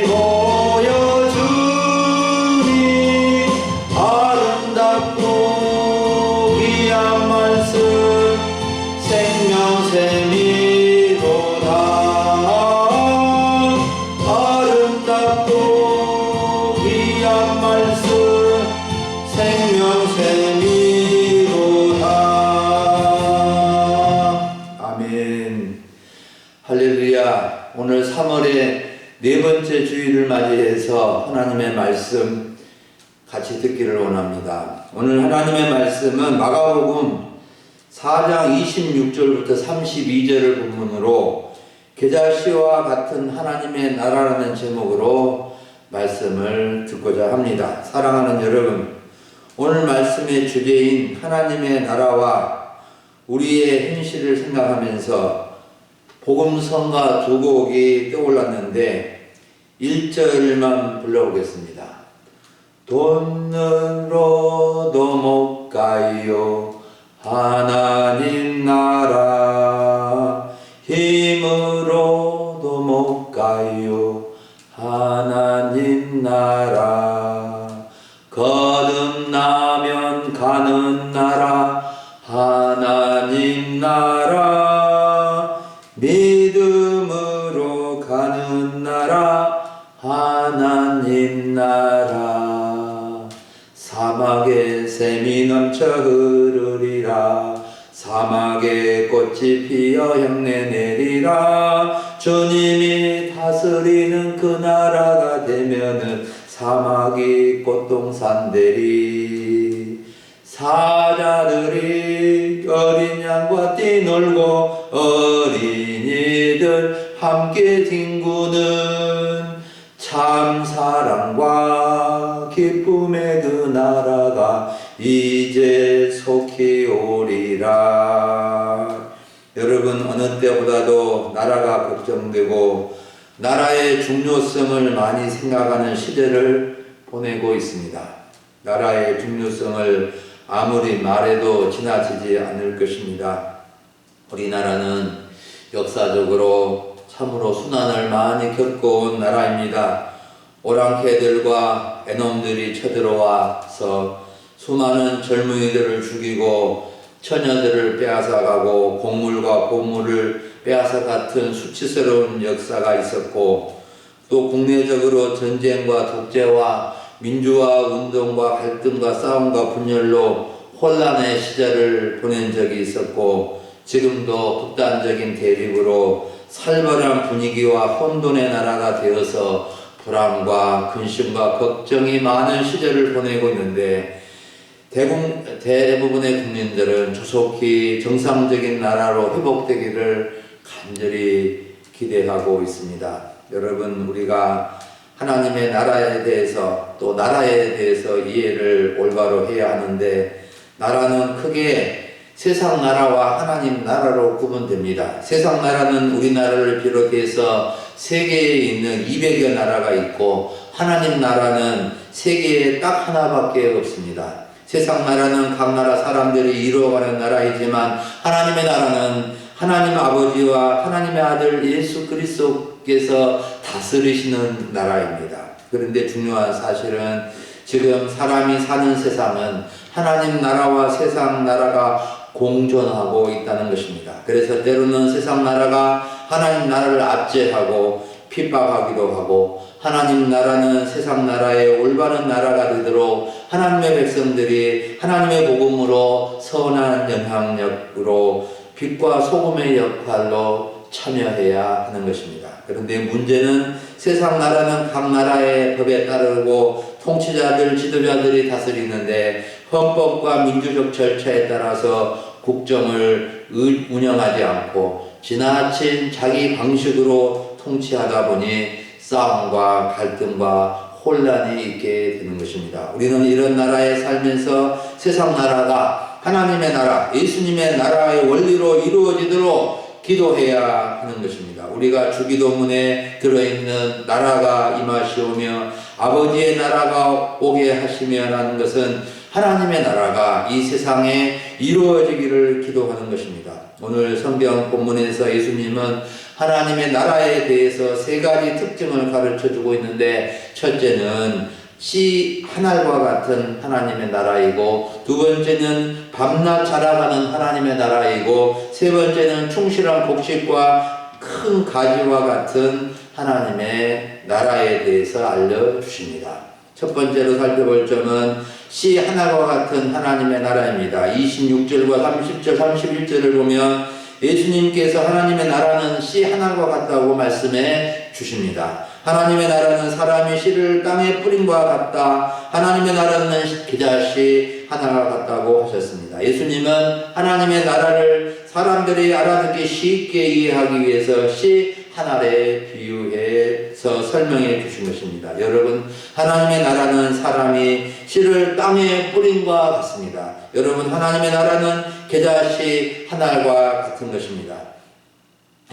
보여주니 아름답고 귀한 말씀 생명샘이로다. 아름답고 귀한 말씀 생명샘이로다. 아멘. 할렐루야. 오늘 3월의 네 번째 주일을 맞이해서 하나님의 말씀 같이 듣기를 원합니다. 오늘 하나님의 말씀은 마가복음 4장 26절부터 32절을 본문으로 계절시와 같은 하나님의 나라라는 제목으로 말씀을 듣고자 합니다. 사랑하는 여러분, 오늘 말씀의 주제인 하나님의 나라와 우리의 현실을 생각하면서 복음성가 두 곡이 떠올랐는데 1절만 불러보겠습니다. 돈으로도 못 가요 하나님 나라, 힘으로도 못 가요 하나님 나라, 거듭나면 가는 나라 하나님 나라, 믿음으로 가는 나라 하나님 나라. 사막에 샘이 넘쳐 흐르리라, 사막에 꽃이 피어 향내 내리라. 주님이 다스리는 그 나라가 되면은 사막이 꽃동산 되리. 사자들이 어린 양과 뛰놀고 어린이들 함께 뒹구는 참 사랑과 기쁨의 그 나라가 이제 속히 오리라. 여러분, 어느 때보다도 나라가 걱정되고 나라의 중요성을 많이 생각하는 시대를 보내고 있습니다. 나라의 중요성을 아무리 말해도 지나치지 않을 것입니다. 우리나라는 역사적으로 참으로 순환을 많이 겪어온 나라입니다. 오랑캐들과 애놈들이 쳐들어와서 수많은 젊은이들을 죽이고 처녀들을 빼앗아가고 곡물과 보물을 빼앗아갔던 수치스러운 역사가 있었고, 또 국내적으로 전쟁과 독재와 민주화 운동과 갈등과 싸움과 분열로 혼란의 시절을 보낸 적이 있었고, 지금도 극단적인 대립으로 살벌한 분위기와 혼돈의 나라가 되어서 불안과 근심과 걱정이 많은 시절을 보내고 있는데, 대부분의 국민들은 조속히 정상적인 나라로 회복되기를 간절히 기대하고 있습니다. 여러분, 우리가 하나님의 나라에 대해서 또 나라에 대해서 이해를 올바로 해야 하는데, 나라는 크게 세상 나라와 하나님 나라로 구분됩니다. 세상 나라는 우리나라를 비롯해서 세계에 있는 200여 나라가 있고, 하나님 나라는 세계에 딱 하나밖에 없습니다. 세상 나라는 각 나라 사람들이 이루어가는 나라이지만, 하나님의 나라는 하나님 아버지와 하나님의 아들 예수 그리스도께서 다스리시는 나라입니다. 그런데 중요한 사실은 지금 사람이 사는 세상은 하나님 나라와 세상 나라가 공존하고 있다는 것입니다. 그래서 때로는 세상 나라가 하나님 나라를 압제하고 핍박하기도 하고, 하나님 나라는 세상 나라의 올바른 나라가 되도록 하나님의 백성들이 하나님의 복음으로 선한 영향력으로 빛과 소금의 역할로 참여해야 하는 것입니다. 그런데 문제는 세상 나라는 각 나라의 법에 따르고 통치자들, 지도자들이 다스리는데, 헌법과 민주적 절차에 따라서 국정을 운영하지 않고 지나친 자기 방식으로 통치하다 보니 싸움과 갈등과 혼란이 있게 되는 것입니다. 우리는 이런 나라에 살면서 세상 나라가 하나님의 나라, 예수님의 나라의 원리로 이루어지도록 기도해야 하는 것입니다. 우리가 주기도문에 들어있는 나라가 임하시오며 아버지의 나라가 오게 하시며 하는 것은 하나님의 나라가 이 세상에 이루어지기를 기도하는 것입니다. 오늘 성경 본문에서 예수님은 하나님의 나라에 대해서 세 가지 특징을 가르쳐 주고 있는데, 첫째는 씨 하늘과 같은 하나님의 나라이고, 두 번째는 밤낮 자라가는 하나님의 나라이고, 세 번째는 충실한 곡식과 큰 가지와 같은 하나님의 나라에 대해서 알려주십니다. 첫 번째로 살펴볼 점은 씨 하늘과 같은 하나님의 나라입니다. 26절과 30절, 31절을 보면 예수님께서 하나님의 나라는 씨 하늘과 같다고 말씀해 주십니다. 하나님의 나라는 사람이 씨를 땅에 뿌림과 같다. 하나님의 나라는 겨자씨 하나가 같다고 하셨습니다. 예수님은 하나님의 나라를 사람들이 알아듣기 쉽게 이해하기 위해서 씨 하늘에 비유해서 설명해 주신 것입니다. 여러분, 하나님의 나라는 사람이 씨를 땅에 뿌림과 같습니다. 여러분, 하나님의 나라는 겨자씨 하늘과 같은 것입니다.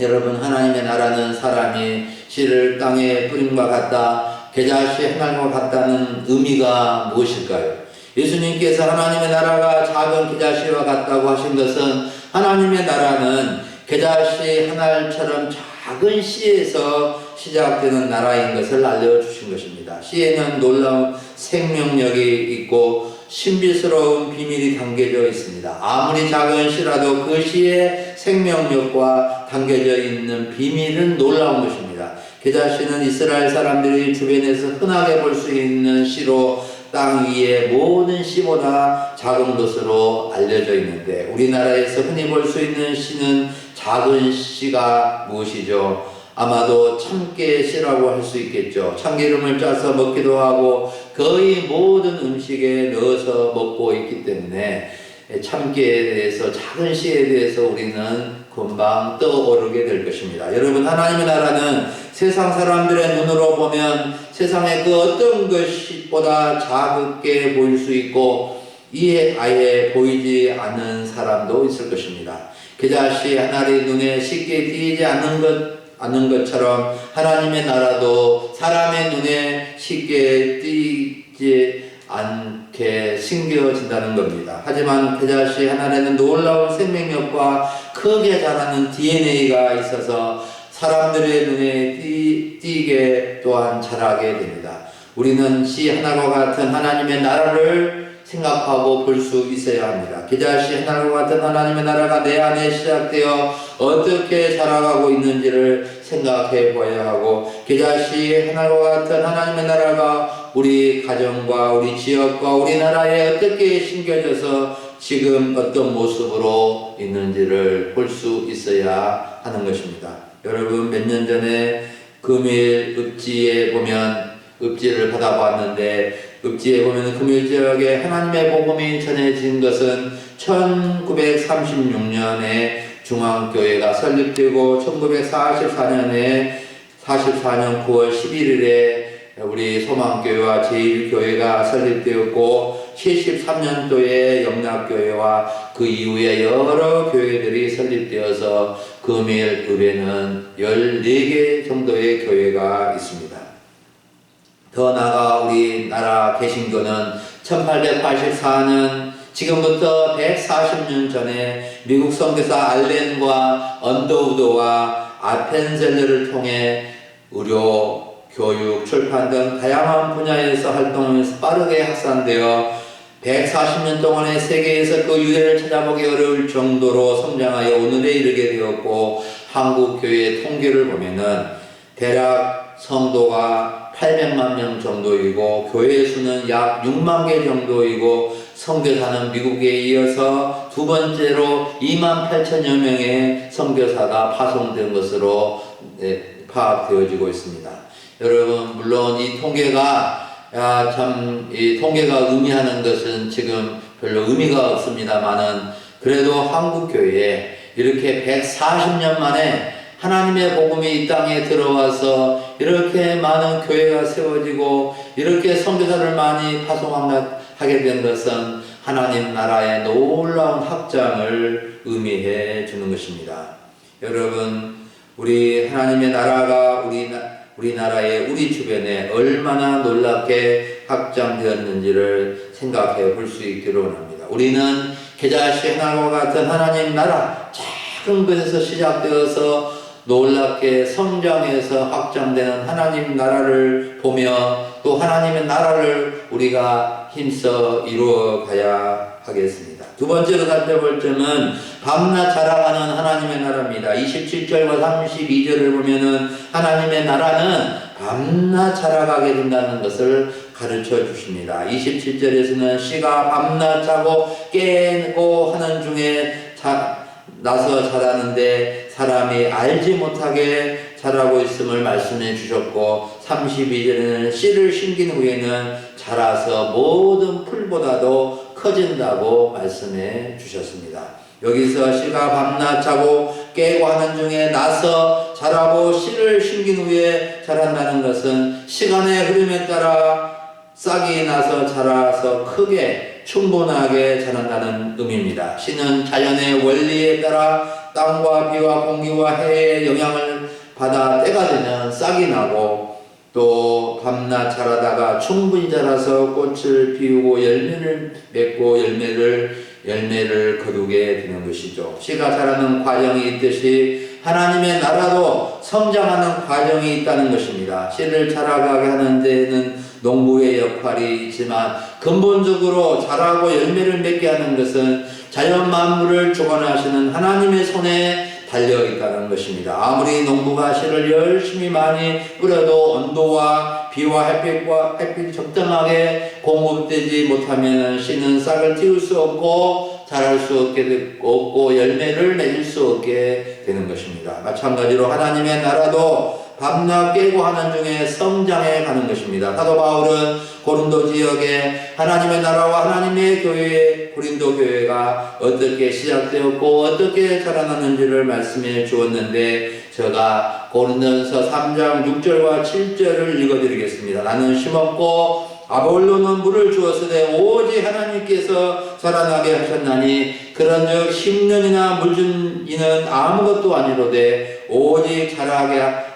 여러분, 하나님의 나라는 사람이 씨를 땅에 뿌림과 같다, 겨자씨 하늘과 같다는 의미가 무엇일까요? 예수님께서 하나님의 나라가 작은 겨자씨와 같다고 하신 것은 하나님의 나라는 겨자씨 하늘처럼 작은 씨에서 시작되는 나라인 것을 알려주신 것입니다. 씨에는 놀라운 생명력이 있고 신비스러운 비밀이 담겨져 있습니다. 아무리 작은 씨라도 그 씨의 생명력과 담겨져 있는 비밀은 놀라운 것입니다. 겨자씨는 이스라엘 사람들이 주변에서 흔하게 볼 수 있는 씨로 땅 위의 모든 씨보다 작은 것으로 알려져 있는데, 우리나라에서 흔히 볼 수 있는 씨는 작은 씨가 무엇이죠? 아마도 참깨 씨라고 할 수 있겠죠. 참기름을 짜서 먹기도 하고 거의 모든 음식에 넣어서 먹고 있기 때문에 참깨에 대해서, 작은 씨에 대해서 우리는 금방 떠오르게 될 것입니다. 여러분, 하나님의 나라는 세상 사람들의 눈으로 보면 세상의 그 어떤 것보다 작게 보일 수 있고 아예 보이지 않는 사람도 있을 것입니다. 겨자씨 하나의 눈에 쉽게 띄지 않는 것처럼 하나님의 나라도 사람의 눈에 쉽게 띄지 않게 심겨진다는 겁니다. 하지만 겨자씨 하나에는 놀라운 생명력과 크게 자라는 DNA가 있어서 사람들의 눈에 띄게 또한 자라게 됩니다. 우리는 씨 하나와 같은 하나님의 나라를 생각하고 볼 수 있어야 합니다. 겨자씨 하나와 같은 하나님의 나라가 내 안에 시작되어 어떻게 자라가고 있는지를 생각해 봐야 하고, 겨자씨 하나와 같은 하나님의 나라가 우리 가정과 우리 지역과 우리나라에 어떻게 심겨져서 지금 어떤 모습으로 있는지를 볼 수 있어야 하는 것입니다. 여러분, 몇 년 전에 금일 읍지에 보면, 읍지를 받아봤는데, 읍지에 보면 금일 지역에 하나님의 복음이 전해진 것은 1936년에 중앙교회가 설립되고 1944년 9월 11일에 우리 소망교회와 제1교회가 설립되었고, 73년도에 영락교회와 그 이후에 여러 교회들이 설립되어서 금일 읍에는 14개 정도의 교회가 있습니다. 더 나아가 우리나라 개신교는 1884년, 지금부터 140년 전에 미국 선교사 알렌과 언더우드와 아펜젤러를 통해 의료, 교육, 출판 등 다양한 분야에서 활동하면서 빠르게 확산되어 140년 동안의 세계에서 그 유래를 찾아보기 어려울 정도로 성장하여 오늘에 이르게 되었고, 한국 교회의 통계를 보면은 대략 성도가 800만 명 정도이고 교회 수는 약 6만 개 정도이고, 선교사는 미국에 이어서 두 번째로 2만 8천여 명의 선교사가 파송된 것으로 파악되어지고 있습니다. 여러분, 물론 이 통계가 이 통계가 의미하는 것은 지금 별로 의미가 없습니다만은, 그래도 한국교회에 이렇게 140년 만에 하나님의 복음이 이 땅에 들어와서 이렇게 많은 교회가 세워지고 이렇게 선교사를 많이 파송하게 된 것은 하나님 나라의 놀라운 확장을 의미해 주는 것입니다. 여러분, 우리 하나님의 나라가 우리나라의 우리 주변에 얼마나 놀랍게 확장되었는지를 생각해 볼 수 있기를 원합니다. 우리는 겨자씨 하나와 같은 하나님 나라, 작은 것에서 시작되어서 놀랍게 성장해서 확장되는 하나님 나라를 보며 또 하나님의 나라를 우리가 힘써 이루어 가야 하겠습니다. 두 번째로 살펴볼 점은 밤낮 자라가는 하나님의 나라입니다. 27절과 32절을 보면은 하나님의 나라는 밤낮 자라가게 된다는 것을 가르쳐 주십니다. 27절에서는 씨가 밤낮 자고 깨고 하는 중에 나서 자라는데 사람이 알지 못하게 자라고 있음을 말씀해 주셨고, 32절에는 씨를 심긴 후에는 자라서 모든 풀보다도 커진다고 말씀해 주셨습니다. 여기서 씨가 밤낮 자고 깨고 하는 중에 나서 자라고 씨를 심긴 후에 자란다는 것은 시간의 흐름에 따라 싹이 나서 자라서 크게 충분하게 자란다는 의미입니다. 씨는 자연의 원리에 따라 땅과 비와 공기와 해의 영향을 받아 때가 되면 싹이 나고, 또 밤낮 자라다가 충분히 자라서 꽃을 피우고 열매를 맺고 열매를 거두게 되는 것이죠. 씨가 자라는 과정이 있듯이 하나님의 나라도 성장하는 과정이 있다는 것입니다. 씨를 자라가게 하는 데에는 농부의 역할이 있지만 근본적으로 자라고 열매를 맺게 하는 것은 자연 만물을 주관하시는 하나님의 손에 달려 있다는 것입니다. 아무리 농부가 씨를 열심히 많이 뿌려도 온도와 비와 햇빛이 적당하게 공급되지 못하면 씨는 싹을 틔울 수 없고 자랄 수 없고 열매를 맺을 수 없게 되는 것입니다. 마찬가지로 하나님의 나라도 밤낮 깨고 하는 중에 성장해 가는 것입니다. 사도 바울은 고린도 지역에 하나님의 나라와 하나님의 교회, 고린도 교회가 어떻게 시작되었고 어떻게 자라났는지를 말씀해 주었는데, 제가 고린도전서 3장 6절과 7절을 읽어드리겠습니다. 나는 심었고 아볼로는 물을 주었으되 오직 하나님께서 자라나게 하셨나니, 그런즉 심는이나 물준 이는 아무것도 아니로되 오직 자라게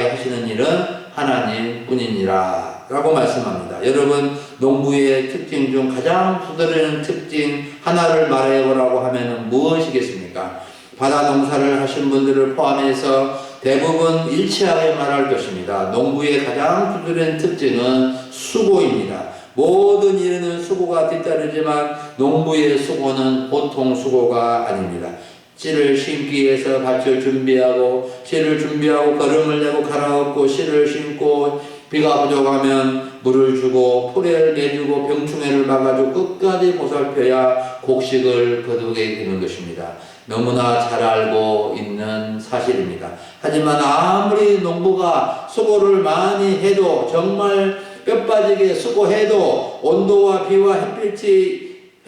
하시는 일은 하나님뿐이니라 라고 말씀합니다. 여러분, 농부의 특징 중 가장 두드러지는 특징 하나를 말해보라고 하면 무엇이겠습니까? 바다 농사를 하신 분들을 포함해서 대부분 일치하게 말할 것입니다. 농부의 가장 두드러지는 특징은 수고입니다. 모든 일에는 수고가 뒤따르지만 농부의 수고는 보통 수고가 아닙니다. 씨를 심기 위해서 밭을 준비하고, 씨를 준비하고 거름을 내고 갈아엎고, 씨를 심고, 비가 부족하면 물을 주고 포래를 내주고 병충해를 막아주고 끝까지 보살펴야 곡식을 거두게 되는 것입니다. 너무나 잘 알고 있는 사실입니다. 하지만 아무리 농부가 수고를 많이 해도, 정말 뼈 빠지게 수고해도 온도와 비와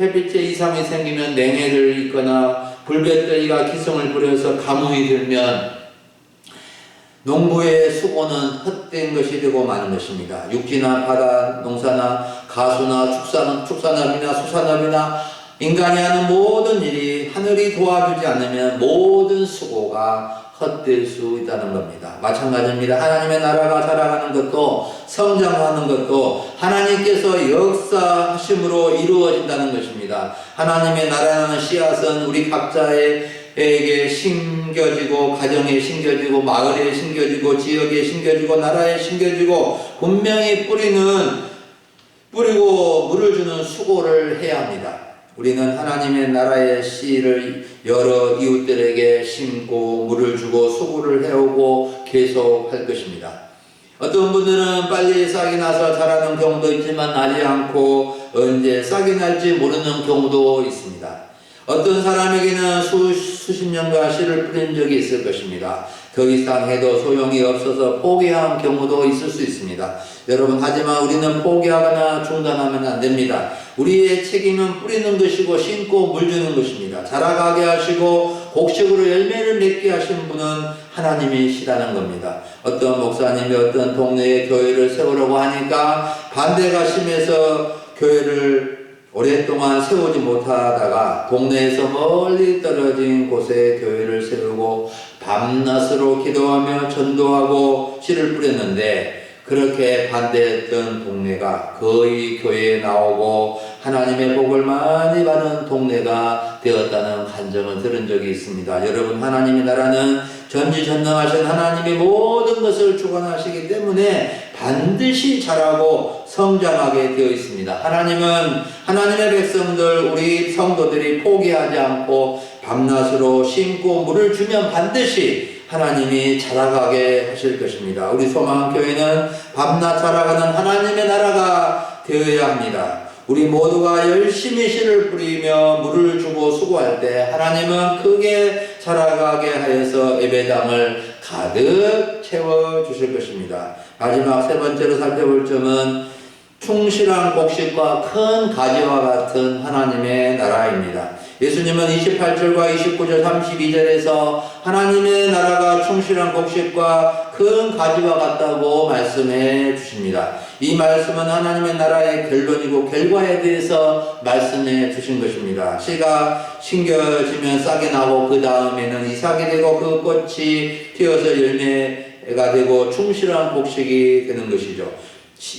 햇빛의 이상이 생기면 냉해를 입거나 불볕더위가 기승을 부려서 가뭄이 들면 농부의 수고는 헛된 것이 되고 마는 것입니다. 육지나 바다 농사나 가수나 축산업이나 수산업이나 인간이 하는 모든 일이 하늘이 도와주지 않으면 모든 수고가 헛될 수 있다는 겁니다. 마찬가지입니다. 하나님의 나라가 자라가는 것도 성장하는 것도 하나님께서 역사하심으로 이루어진다는 것입니다. 하나님의 나라라는 씨앗은 우리 각자에게 심겨지고, 가정에 심겨지고, 마을에 심겨지고, 지역에 심겨지고, 나라에 심겨지고, 분명히 뿌리고 물을 주는 수고를 해야 합니다. 우리는 하나님의 나라의 씨를 여러 이웃들에게 심고 물을 주고 수고를 해오고 계속 할 것입니다. 어떤 분들은 빨리 싹이 나서 자라는 경우도 있지만 나지 않고 언제 싹이 날지 모르는 경우도 있습니다. 어떤 사람에게는 수십 년간 씨를 뿌린 적이 있을 것입니다. 더 이상 해도 소용이 없어서 포기한 경우도 있을 수 있습니다. 여러분, 하지만 우리는 포기하거나 중단하면 안 됩니다. 우리의 책임은 뿌리는 것이고 심고 물 주는 것입니다. 자라가게 하시고 곡식으로 열매를 맺게 하신 분은 하나님이시라는 겁니다. 어떤 목사님이 어떤 동네에 교회를 세우려고 하니까 반대가 심해서 교회를 오랫동안 세우지 못하다가 동네에서 멀리 떨어진 곳에 교회를 세우고 밤낮으로 기도하며 전도하고 씨를 뿌렸는데, 그렇게 반대했던 동네가 거의 교회에 나오고 하나님의 복을 많이 받은 동네가 되었다는 간증을 들은 적이 있습니다. 여러분, 하나님의 나라는 전지전능하신 하나님이 모든 것을 주관하시기 때문에 반드시 자라고 성장하게 되어 있습니다. 하나님은 하나님의 백성들, 우리 성도들이 포기하지 않고 밤낮으로 심고 물을 주면 반드시 하나님이 자라가게 하실 것입니다. 우리 소망교회는 밤낮 자라가는 하나님의 나라가 되어야 합니다. 우리 모두가 열심히 씨를 뿌리며 물을 주고 수고할 때 하나님은 크게 자라가게 하여서 예배당을 가득 채워주실 것입니다. 마지막 세 번째로 살펴볼 점은 충실한 곡식과 큰 가지와 같은 하나님의 나라입니다. 예수님은 28절과 29절 32절에서 하나님의 나라가 충실한 곡식과 큰 가지와 같다고 말씀해 주십니다. 이 말씀은 하나님의 나라의 결론이고 결과에 대해서 말씀해 주신 것입니다. 씨가 심겨지면 싹이 나고 그 다음에는 이삭이 되고 그 꽃이 튀어서 열매가 되고 충실한 곡식이 되는 것이죠.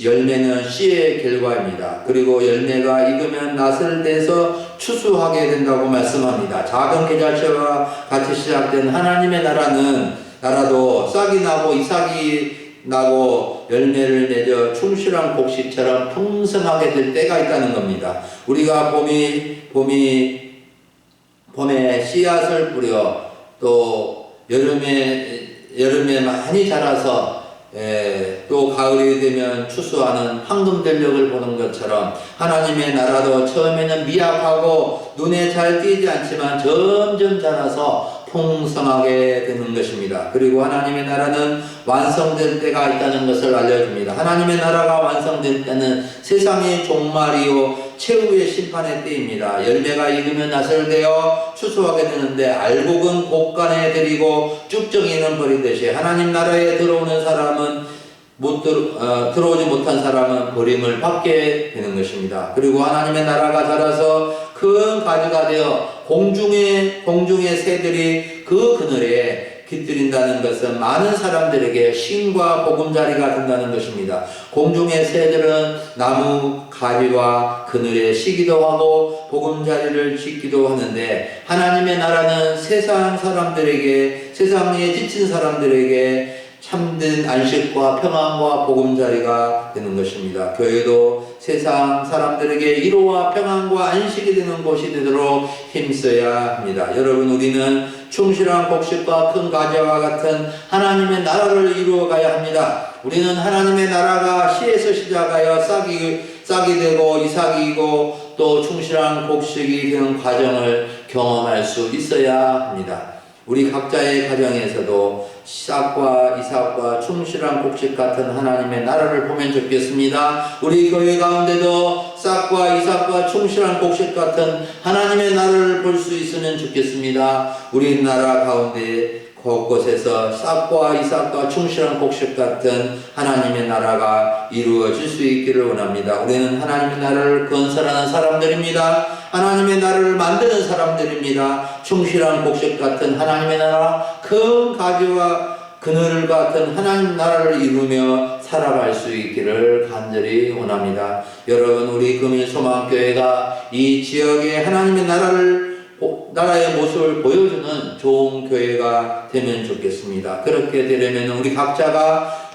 열매는 씨의 결과입니다. 그리고 열매가 익으면 낫을 떼서 추수하게 된다고 말씀합니다. 작은 계절치와 같이 시작된 하나님의 나라도 싹이 나고 이삭이 나고 열매를 맺어 충실한 곡식처럼 풍성하게 될 때가 있다는 겁니다. 우리가 봄에 씨앗을 뿌려 또 여름에 많이 자라서 또 가을이 되면 추수하는 황금전력을 보는 것처럼 하나님의 나라도 처음에는 미약하고 눈에 잘 띄지 않지만 점점 자라서 풍성하게 되는 것입니다. 그리고 하나님의 나라는 완성될 때가 있다는 것을 알려줍니다. 하나님의 나라가 완성될 때는 세상의 종말이요 최후의 심판의 때입니다. 열매가 익으면 낫을 되어 추수하게 되는데 알곡은 곡간에 들이고 쭉정이는 버리듯이 하나님 나라에 들어오는 사람은 들어오지 못한 사람은 버림을 받게 되는 것입니다. 그리고 하나님의 나라가 자라서 큰 가지가 되어 공중의 새들이 그 그늘에 깃들인다는 것은 많은 사람들에게 쉼과 보금자리가 된다는 것입니다. 공중의 새들은 나무 가지와 그늘에 쉬기도 하고 보금자리를 짓기도 하는데 하나님의 나라는 세상에 지친 사람들에게 참된 안식과 평안과 보금자리가 되는 것입니다. 교회도 세상 사람들에게 위로와 평안과 안식이 되는 곳이 되도록 힘써야 합니다. 여러분, 우리는 충실한 곡식과 큰 가지와 같은 하나님의 나라를 이루어가야 합니다. 우리는 하나님의 나라가 씨에서 시작하여 싹이 되고 이삭이고 또 충실한 곡식이 되는 과정을 경험할 수 있어야 합니다. 우리 각자의 가정에서도 싹과 이삭과 충실한 곡식 같은 하나님의 나라를 보면 좋겠습니다. 우리 교회 가운데도 싹과 이삭과 충실한 곡식 같은 하나님의 나라를 볼 수 있으면 좋겠습니다. 우리 나라 가운데 곳곳에서 싹과 이삭과 충실한 곡식 같은 하나님의 나라가 이루어질 수 있기를 원합니다. 우리는 하나님의 나라를 건설하는 사람들입니다. 하나님의 나라를 만드는 사람들입니다. 충실한 곡식 같은 하나님의 나라, 큰 가지와 그늘 같은 하나님 나라를 이루며 살아갈 수 있기를 간절히 원합니다. 여러분, 우리 금일소망교회가 이 지역의 하나님의 나라의 모습을 보여주는 좋은 교회가 되면 좋겠습니다. 그렇게 되려면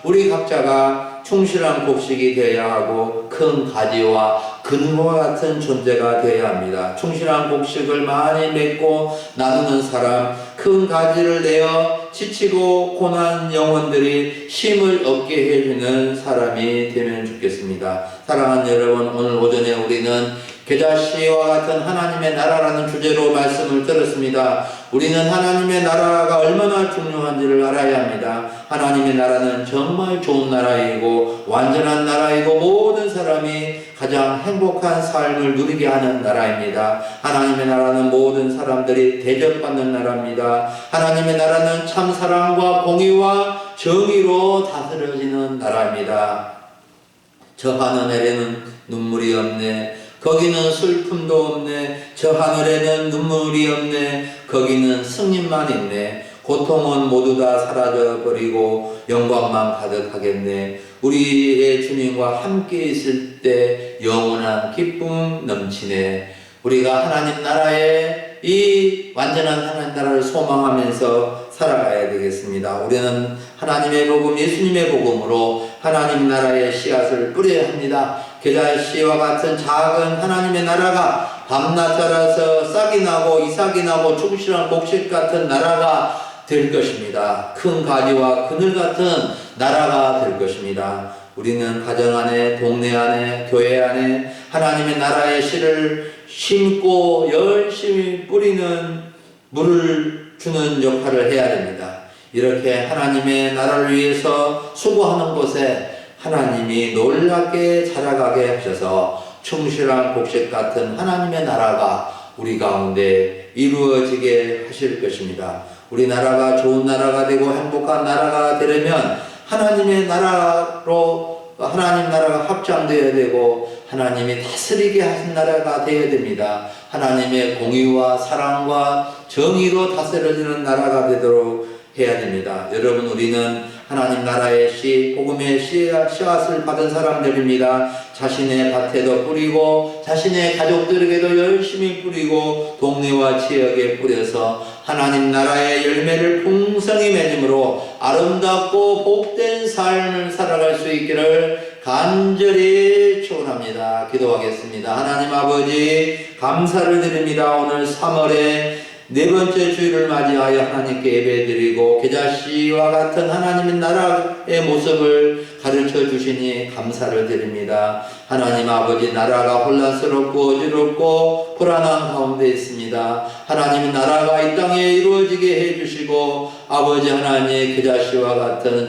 우리 각자가 충실한 곡식이 되어야 하고 큰 가지와 근과 같은 존재가 되어야 합니다. 충실한 곡식을 많이 맺고 나누는 사람, 큰 가지를 내어 지치고 고난 영혼들이 쉼을 얻게 해주는 사람이 되면 좋겠습니다. 사랑하는 여러분, 오늘 오전에 우리는 계자씨와 같은 하나님의 나라라는 주제로 말씀을 들었습니다. 우리는 하나님의 나라가 얼마나 중요한지를 알아야 합니다. 하나님의 나라는 정말 좋은 나라이고 완전한 나라이고 모든 사람이 가장 행복한 삶을 누리게 하는 나라입니다. 하나님의 나라는 모든 사람들이 대접받는 나라입니다. 하나님의 나라는 참 사랑과 공의와 정의로 다스려지는 나라입니다. 저 하늘에는 눈물이 없네. 거기는 슬픔도 없네. 저 하늘에는 눈물이 없네. 거기는 승리만 있네. 고통은 모두 다 사라져 버리고 영광만 가득하겠네. 우리의 주님과 함께 있을 때 영원한 기쁨 넘치네. 우리가 하나님 나라에 이 완전한 하나님 나라를 소망하면서 살아가야 되겠습니다. 우리는 하나님의 복음, 예수님의 복음으로 하나님 나라의 씨앗을 뿌려야 합니다. 겨자의 씨와 같은 작은 하나님의 나라가 밤낮 자라서 싹이 나고 이삭이 나고 충실한 곡식 같은 나라가 될 것입니다. 큰 가지와 그늘 같은 나라가 될 것입니다. 우리는 가정 안에, 동네 안에, 교회 안에 하나님의 나라의 씨를 심고 열심히 뿌리는, 물을 주는 역할을 해야 됩니다. 이렇게 하나님의 나라를 위해서 수고하는 곳에 하나님이 놀랍게 자라가게 하셔서 충실한 곡식 같은 하나님의 나라가 우리 가운데 이루어지게 하실 것입니다. 우리나라가 좋은 나라가 되고 행복한 나라가 되려면 하나님의 나라로, 하나님 나라가 확장되어야 되고 하나님이 다스리게 하신 나라가 되어야 됩니다. 하나님의 공의와 사랑과 정의로 다스려지는 나라가 되도록 해야 됩니다. 여러분, 우리는 하나님 나라의 씨, 복음의 씨앗을 받은 사람들입니다. 자신의 밭에도 뿌리고 자신의 가족들에게도 열심히 뿌리고 동네와 지역에 뿌려서 하나님 나라의 열매를 풍성히 맺음으로 아름답고 복된 삶을 살아갈 수 있기를 간절히 축원합니다. 기도하겠습니다. 하나님 아버지, 감사를 드립니다. 오늘 3월에 네 번째 주일을 맞이하여 하나님께 예배드리고 겨자씨와 같은 하나님의 나라의 모습을 가르쳐 주시니 감사를 드립니다. 하나님 아버지, 나라가 혼란스럽고 어지럽고 불안한 가운데 있습니다. 하나님의 나라가 이 땅에 이루어지게 해주시고 아버지 하나님, 겨자씨와 같은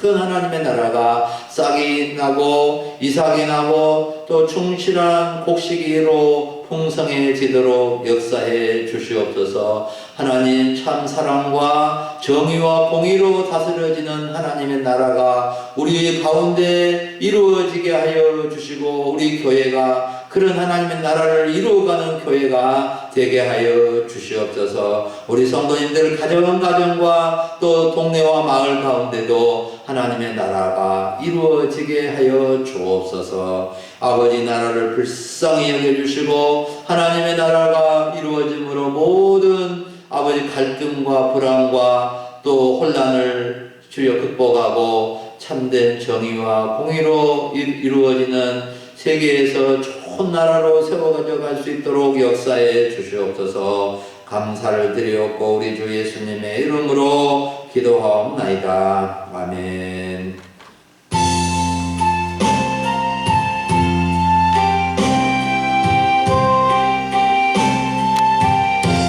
큰 하나님의 나라가 싹이 나고 이삭이 나고 또 충실한 곡식이로 풍성해지도록 역사해 주시옵소서. 하나님, 참 사랑과 정의와 공의로 다스려지는 하나님의 나라가 우리 가운데 이루어지게 하여 주시고 우리 교회가 그런 하나님의 나라를 이루어가는 교회가 되게 하여 주시옵소서. 우리 성도님들 가정과 또 동네와 마을 가운데도 하나님의 나라가 이루어지게 하여 주옵소서. 아버지, 나라를 불쌍히 여겨주시고 하나님의 나라가 이루어짐으로 모든 아버지 갈등과 불안과 또 혼란을 주여 극복하고 참된 정의와 공의로 이루어지는 세계에서 좋은 나라로 세워가져 갈 수 있도록 역사해 주시옵소서. 감사를 드리옵고 우리 주 예수님의 이름으로 기도하옵나이다. 아멘.